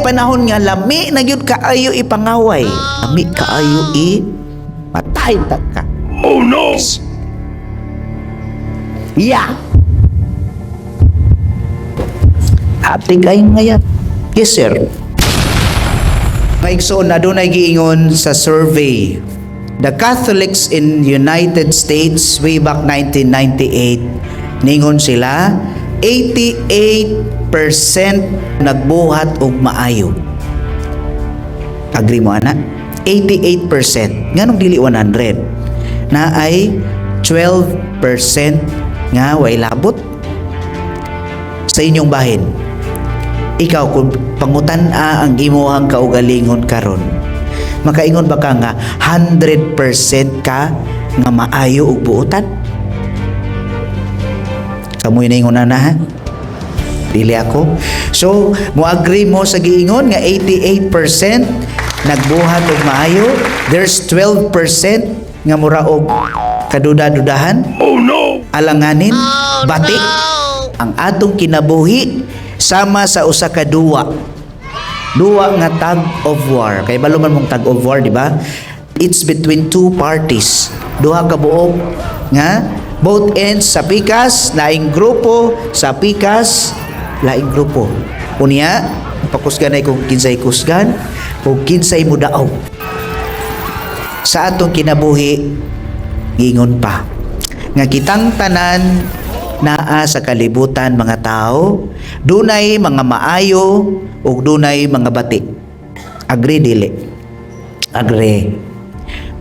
panahon nga lami na gyud kaayo ipangaway. Lami kaayo matay ta ka. Oh no! Yeah. Ate kayo ngayon. Yes, sir. Maigsoon na doon ay giingon sa survey. The Catholics in United States way back 1998, ningon sila, 88% nagbuhat og maayo. Agree mo, ana? 88%. Nganong dili 100? Na ay 12% nga way labot sa inyong bahin. Ikaw, kung pangutan-a ang imuhang kaugalingon karon, makaingon ba ka nga 100% ka nga maayo og buotan? Kamoy na ingon na ha? Dili ako. So, mo-agree mo sa giingon nga 88% nagbuhat og maayo, there's 12% nga mura og kaduda-dudahan. Oh no! Alanganin, bati, ang atong kinabuhi sama sa usa ka duwa nga tug of war. Kay balo man mong tug of war, di ba? It's between two parties. Duha ka buok nga both ends sa pikas, laing grupo sa pikas, laing grupo. Unya, pakusganay kung kinsay kusgan, kung kinsay mo daaw. Sa atong kinabuhi, gingon pa nga kitang tanan naa sa kalibutan mga tao, dunay mga maayo ug dunay mga bati. Agree dili? Agree.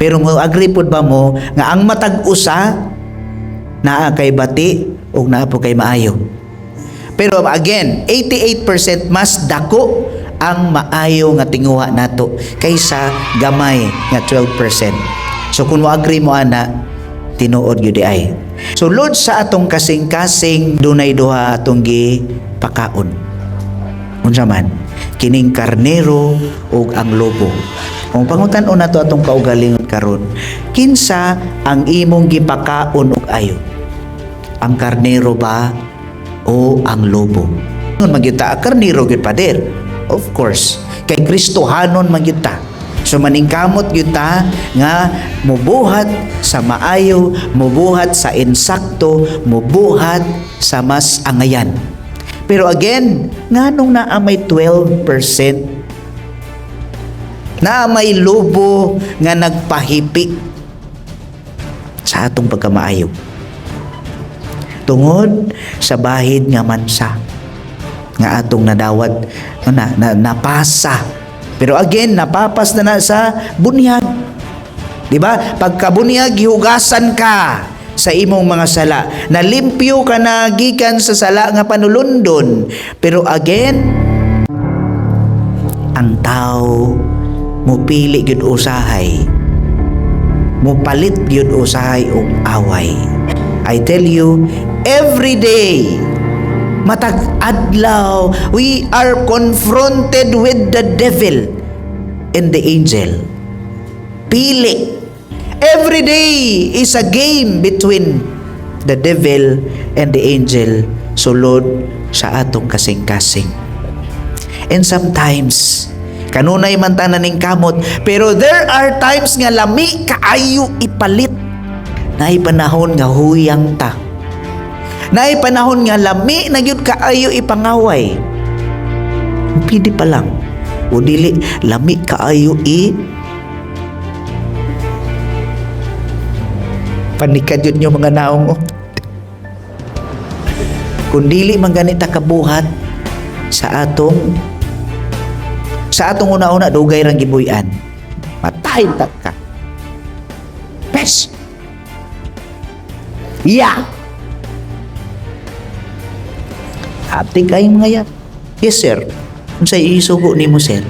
Pero mo agree pud ba mo nga ang matag usa naa kay bati ug naa po kay maayo? Pero again, 88% mas dako ang maayo nga tinguha nato kaysa gamay nga 12%. So kung mo agree mo ana, tinuod gyud ay. So Lord, sa atong kasing-kasing dunay duha atong gipakaon. Unsa man? Kining karnero ug ang lobo. Kung pangutan-on nato atong kaugalingon karon, kinsa ang imong gipakaon ug ayo? Ang karnero ba o ang lobo? Ngon magyuta karnero gyud pader. Of course, kay Kristohanon magyuta. So maningkamot gyud ta nga mubuhat sa maayo, mubuhat sa insakto, mubuhat sa mas angayan. Pero again, nganong naa may 12%? Naa may lobo nga nagpahipi sa atong pagkamaayo. Tungod sa bahid nga mansa nga atong nadawat napasa. Pero again, napapas na sa bunyag. Di ba? Pagka bunyag, gihugasan ka sa imong mga sala. Nalimpyo ka na gikan sa sala nga panulundon. Pero again, ang tao mupili gyud usahay. Mupalit gyud usahay og away. I tell you, every day, matag adlaw, we are confronted with the devil and the angel. Pili. Every day is a game between the devil and the angel. So Lord, sa atong kasing-kasing. And sometimes, kanunay man ta naning kamot, pero there are times nga lami kaayo ipalit. Naay panahon nga huyang ta. Naay panahon nga lami na gyud kaayo ipangaway. Pili pa lang. O dili lami kaayo panikad yun yung mga naong kung dili man ganita kabuhat sa atong una-una dugay rang gibuy-an. Matay ta ka. Pes. Yeah. Ate kayo mga yan. Yes, sir. Kung sa isugo ni mo, sir,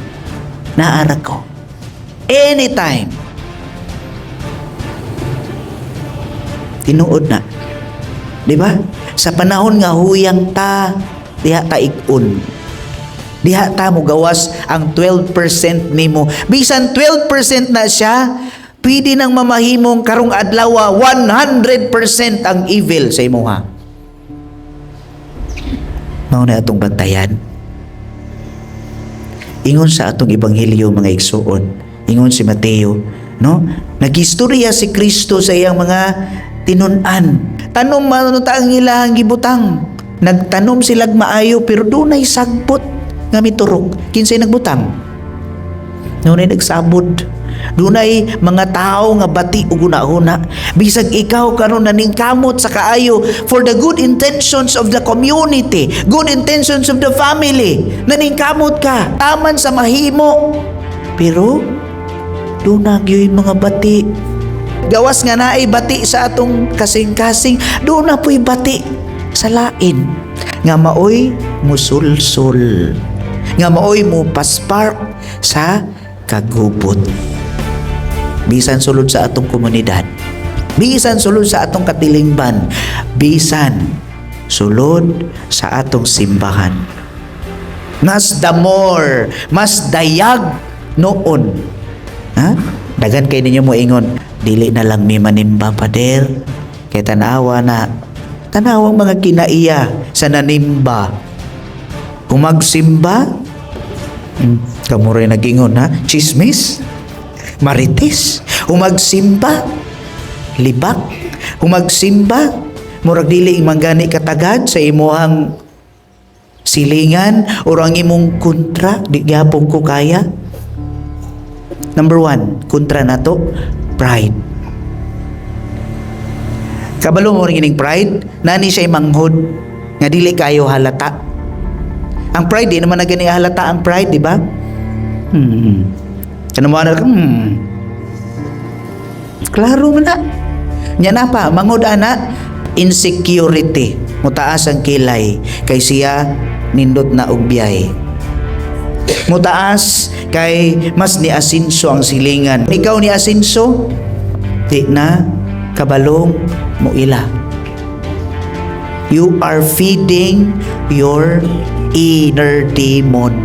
naara ko. Anytime. Tinuod na. Diba? Sa panahon nga huyang ta, diha ta ikun. Diha ta mo gawas ang 12% nimo. Bisan 12% na siya, pwede nang mamahimong karong adlaw 100% ang evil sa imo ha. Mao na atong bantayan. Ingon sa atong ebanghelyo mga igsuon, ingon si Mateo, no? Nagistorya si Kristo sa iyang mga tinun-an. Tanom man ta ang ilahang gibutang. Nagtanom silag maayo pero dunay sagbot nga miturok. Kinsay nagbutang? Dunay nagsabod. Dunay mga tao nga bati ug una-una. Bisag ikaw karon naningkamot sa kaayo for the good intentions of the community, good intentions of the family. Naningkamot ka taman sa mahimo. Pero dunagyoy mga bati. Gawas nga naay bati sa atong kasing-kasing, doon na po'y bati sa lain. Nga maoy musulsul. Nga maoy mo paspark sa kagubot. Bisan sulod sa atong komunidad. Bisan sulod sa atong katilingban. Bisan sulod sa atong simbahan. Mas damor, mas dayag noon. Ha? Dagan kay ninyo mo ingon, dili na lang mi manimba pader. Kay tanawa na. Tanawang mga kinaiya sa nanimba. Kung magsimba, kamo rin nag-ingon ha? Chismis? Marites? Humagsimba? Libak? Humagsimba? Murag dili manggani katagad sa imuhang silingan o ang imong kontra, di gyapon ko kaya. Number 1, kontra na to, pride. Kabalo mo rin ining pride, nani siya manghod, nga dili kayo halata. Ang pride, di naman na gani halata ang pride, di ba? Ano mo na, klaro mo na. Nya na pa, manghod ana, insecurity. Mutaas ang kilay, kay siya nindot na ugbiyay. Mutaas kay mas ni Asinso ang silingan. Ikaw ni Asinso, di na kabalong mo ila. You are feeding your inner demon.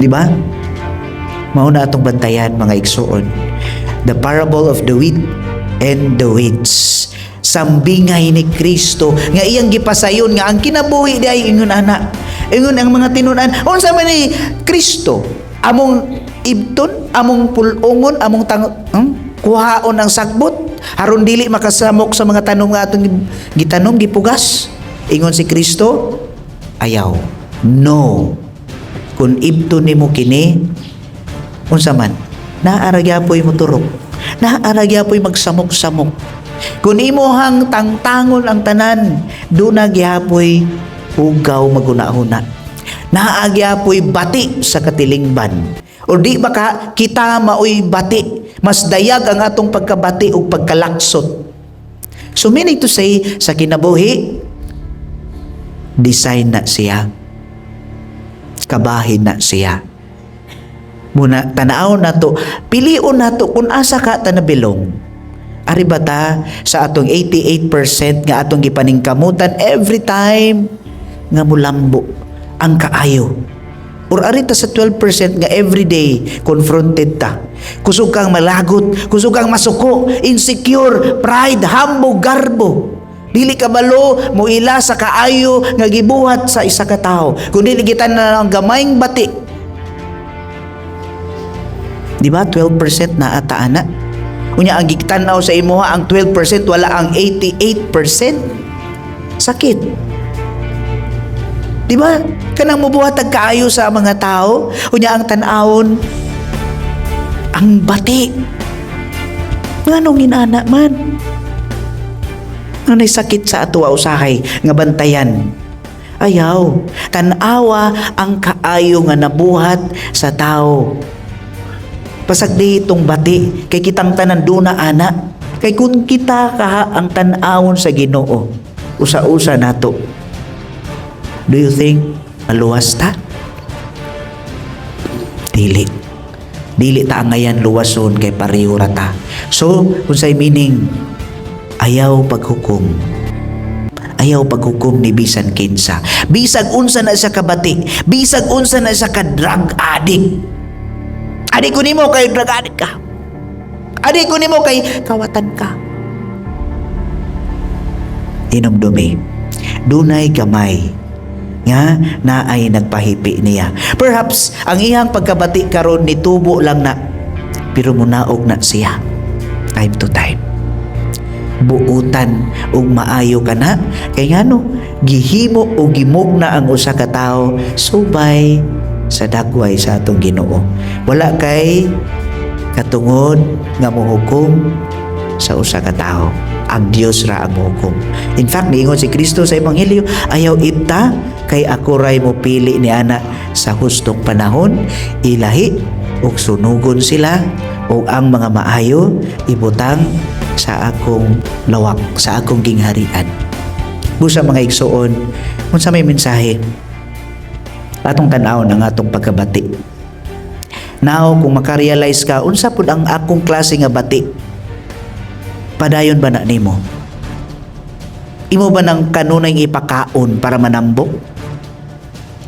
Di ba? Mauna atong bantayan mga igsuon. The parable of the wheat and the weeds. Sambingay ni Kristo nga iyang gipasayon nga ang kinabuhi di ay ingon ana. Ingon ang mga tinunan. Unsa man ni Kristo? Among ibton, among pulongon, among kuhaon ang sagbot aron dili makasamok sa mga tanom nga atong gitanom gipugas. Ingon si Kristo, ayaw. No. Kung ibton nimo kini, unsa man, naaragyapoy mo turok. Naaragyapoy magsamok-samok. Kung imuhang tangtangon ang tanan, doon nagyapoy ugaw maguna-una. Naagyapoy bati sa katilingban. O di ba ka, kita maoy bati. Mas dayag ang atong pagkabati o pagkalaksot. So meaning to say, sa kinabuhi, design na siya. Kabahin na siya. Muna, tanaw na to, pilion na to kung asa ka tanabilong. Ari bata sa atong 88% nga atong gipaningkamutan every time nga mulambo ang kaayo. Or arita sa 12% nga everyday confronted ta. Kusog kang malagot, kusog kang masuko, insecure, pride, hambog, garbo. Dili ka balo mo ila sa kaayo nga gibuhat sa isa ka tawo. Kundi ligitan na ang gamayng bati. Di ba 12% na ata ana? Unya ang gigtanaw sa imuha ang 12% wala ang 88%. Sakit. Di ba? Kanang mubuhat ang kaayo sa mga tao. Unya ang tanawon ang bati. Nganong inana man? Ang sakit sa ato usahay nga bantayan. Ayaw, tanawa ang kaayo nga nabuhat sa tao. Pasagdi itong bati kay kitang tanan duna ana. Kay kung kita kaha ang tanawon sa Ginoo, usa-usa nato. Do you think maluwas ta? Dili. Dili ta ngayon luwason kay pareho ra ta. So, unsay meaning? Ayaw paghukom. Ayaw paghukom ni bisan kinsa. Bisag unsa na sa kabati, bisag unsa na sa ka-drug addict. Adik ko nimo kay drug addict ka. Adik ko nimo kay kawatan ka. Inomdumi. Dunay gamay nga naay nagpahipi niya. Perhaps ang iyang pagkabati karon nitubo lang na, pero munaog na siya time to time. Buutan ug maayo ka na kay ngano gihimo o gimugna ang usa ka tawo subay sa dagway sa atong Ginoo. Wala kay katungod nga mohukom sa usa ka tawo. Ang Dios ra ang mohukom. In fact, niingon si Kristo sa Ebanghelyo, ayaw ita kay ako ray mo pili ni ana sa hustong panahon, ilahi ug sunugon sila ug ang mga maayo ibutang sa akong lawak, sa akong gingharian. Busa mga igsoon, kung sa may mensahe, atong tanaw ng atong pagkabati. Now, kung makarealize ka, unsa pud ang akong klase nga bati, padayon ba na nimo? Imo ba ng kanunay ipakaon para manambok?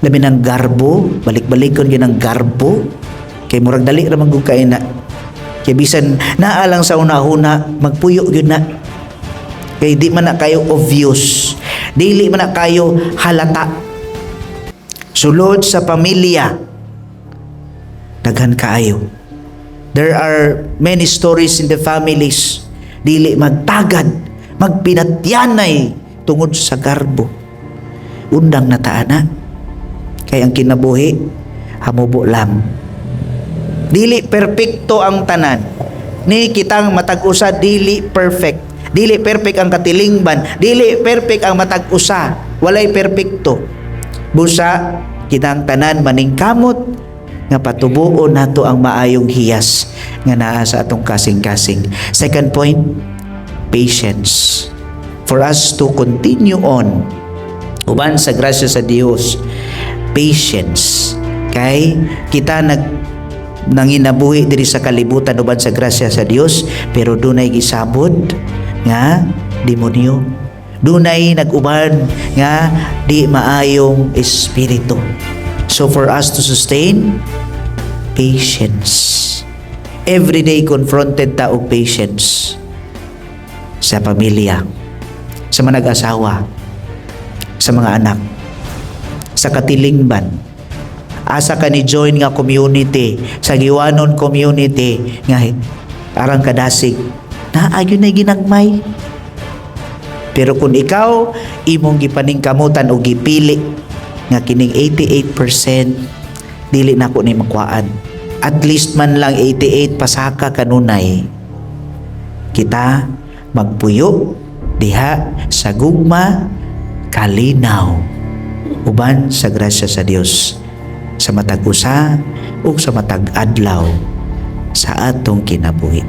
Labi ng garbo, balik-balikon yun ng garbo, kay murag dali ra magug kain na. Kaya bisan naalang sa una-una, magpuyo yun na. Kaya di man na kayo obvious. Dili man na kayo halata. Sulod sa pamilya, daghan kaayo. There are many stories in the families. Dili magtagad, magpinatyanay tungod sa garbo. Undang na taana. Kaya ang kinabuhi, hamubo lang. Dili perpekto ang tanan. Ni kitang matag-usa dili perfect. Dili perfect ang katilingban. Dili perfect ang matag-usa. Walay perpekto. Busa kitang tanan maningkamot nga patubuon nato ang maayong hiyas nga naa sa atong kasing-kasing. Second point, patience. For us to continue on uban sa grasya sa Dios, patience. Kay kita nanginabuhi diri sa kalibutan uban sa grasya sa Dios, pero dunay gisabod nga demonyo. Dunay nag-uban nga di maayong espiritu. So for us to sustain patience. Every day confronted ta og patience sa pamilya, sa mga nag-asawa, sa mga anak, sa katilingban. Asa ka ni join nga community, sa giwanon community nga arang kadasig na ayun na ginagmay. Pero kung ikaw imong gipaningkamutan o gipili nga kining 88% dili nako ni makuhaan, at least man lang 88 pasaka kanunay, kita magpuyo diha sa gugma kalinaw uban sa grasya sa Dios, sa matag usa ug sa matag adlaw sa atong kinabuhi.